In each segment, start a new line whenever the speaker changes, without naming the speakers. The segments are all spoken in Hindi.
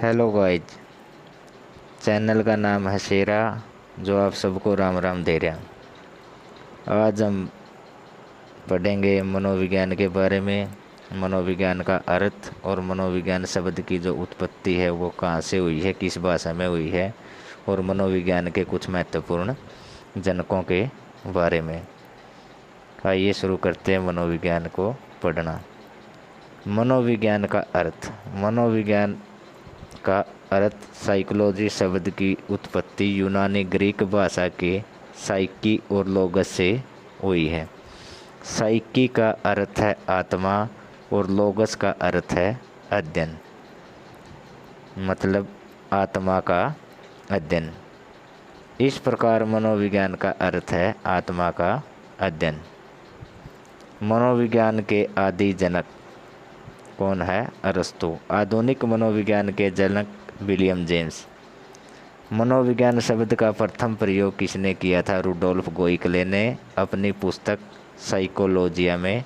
Hello guys. चैनल का नाम है शेरा, जो आप सबको राम राम दे रहा। आज हम पढ़ेंगे मनोविज्ञान के बारे में। मनोविज्ञान का अर्थ और मनोविज्ञान शब्द की जो उत्पत्ति है वो कहाँ से हुई है, किस भाषा में हुई है, और मनोविज्ञान के कुछ महत्वपूर्ण जनकों के बारे में। आइए शुरू करते हैं मनोविज्ञान को पढ़ना। मनोविज्ञान का अर्थ। मनोविज्ञान का अर्थ साइकोलॉजी शब्द की उत्पत्ति यूनानी ग्रीक भाषा के साइकी और लोगस से हुई है। साइकी का अर्थ है आत्मा और लोगस का अर्थ है अध्ययन, मतलब आत्मा का अध्ययन। इस प्रकार मनोविज्ञान का अर्थ है आत्मा का अध्ययन। मनोविज्ञान के आदि जनक कौन है? अरस्तु। आधुनिक मनोविज्ञान के जनक विलियम जेम्स। मनोविज्ञान शब्द का प्रथम प्रयोग किसने किया था? रुडोल्फ गोइकले ने अपनी पुस्तक साइकोलॉजिया में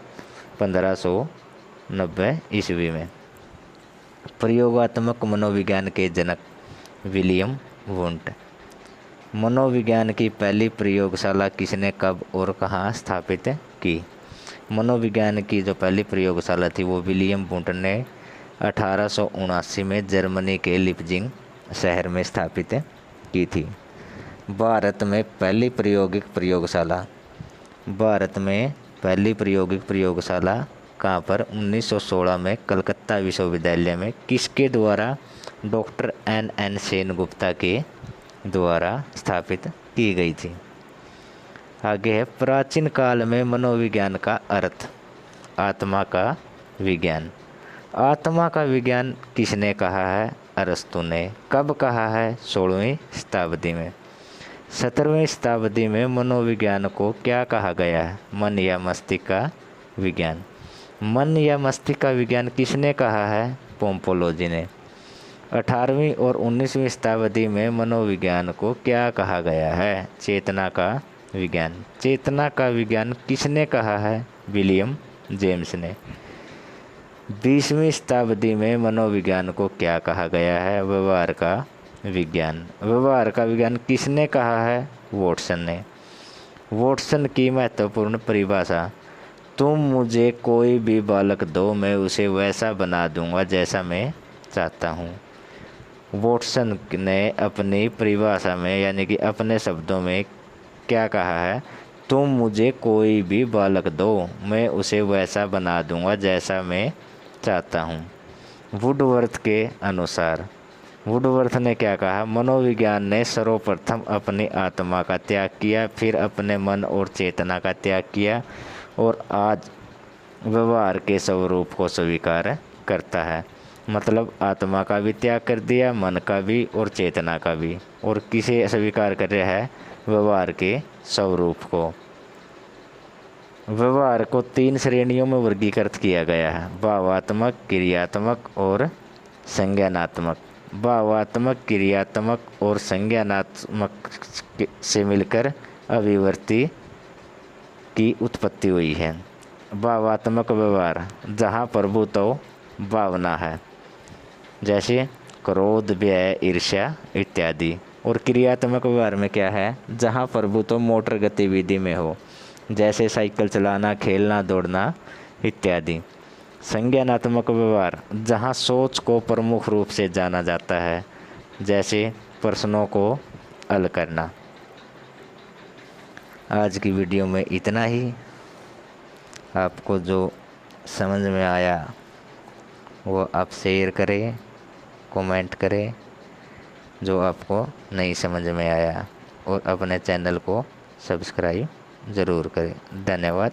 1590 ईस्वी में। प्रयोगात्मक मनोविज्ञान के जनक विलियम वुंट। मनोविज्ञान की पहली प्रयोगशाला किसने, कब और कहाँ स्थापित की? मनोविज्ञान की जो पहली प्रयोगशाला थी वो विलियम वुंट ने 1879 में जर्मनी के लिप्जिंग शहर में स्थापित की थी। भारत में पहली प्रायोगिक प्रयोगशाला कहाँ पर? 1916 में कलकत्ता विश्वविद्यालय में। किसके द्वारा? डॉक्टर एन सेनगुप्ता के द्वारा स्थापित की गई थी। आगे है प्राचीन काल में मनोविज्ञान का अर्थ। आत्मा का विज्ञान। आत्मा का विज्ञान किसने कहा है? अरस्तु ने। कब कहा है? 16वीं शताब्दी में। 17वीं शताब्दी में मनोविज्ञान को क्या कहा गया है? मन या मस्तिष्क का विज्ञान। मन या मस्तिष्क का विज्ञान किसने कहा है? पोम्पोलोजी ने। 18वीं और 19वीं शताब्दी में मनोविज्ञान को क्या कहा गया है? चेतना का विज्ञान। चेतना का विज्ञान किसने कहा है? विलियम जेम्स ने। 20वीं शताब्दी में मनोविज्ञान को क्या कहा गया है? व्यवहार का विज्ञान। व्यवहार का विज्ञान किसने कहा है? वॉटसन ने। वॉटसन की महत्वपूर्ण परिभाषा। तुम मुझे कोई भी बालक दो, मैं उसे वैसा बना दूंगा जैसा मैं चाहता हूँ। वॉटसन ने अपनी परिभाषा में यानी कि अपने शब्दों में क्या कहा है? तुम मुझे कोई भी बालक दो, मैं उसे वैसा बना दूंगा जैसा मैं चाहता हूँ। वुडवर्थ के अनुसार, वुडवर्थ ने क्या कहा? मनोविज्ञान ने सर्वप्रथम अपनी आत्मा का त्याग किया, फिर अपने मन और चेतना का त्याग किया, और आज व्यवहार के स्वरूप को स्वीकार करता है। मतलब आत्मा का भी त्याग कर दिया, मन का भी और चेतना का भी, और किसे स्वीकार कर रहा है? व्यवहार के स्वरूप को। व्यवहार को 3 श्रेणियों में वर्गीकृत किया गया है: भावात्मक, क्रियात्मक और संज्ञानात्मक। भावात्मक, क्रियात्मक और संज्ञानात्मक से मिलकर अभिव्यक्ति की उत्पत्ति हुई है। भावात्मक व्यवहार, जहाँ प्रभुत्व भावना है, जैसे क्रोध, भय, ईर्ष्या इत्यादि। और क्रियात्मक व्यवहार में क्या है? जहाँ प्रभुत्व मोटर गतिविधि में हो, जैसे साइकिल चलाना, खेलना, दौड़ना इत्यादि। संज्ञानात्मक व्यवहार, जहाँ सोच को प्रमुख रूप से जाना जाता है, जैसे प्रश्नों को हल करना। आज की वीडियो में इतना ही। आपको जो समझ में आया वो आप शेयर करें, कमेंट करें। जो आपको नहीं समझ में आया, और अपने चैनल को सब्सक्राइब ज़रूर करें। धन्यवाद।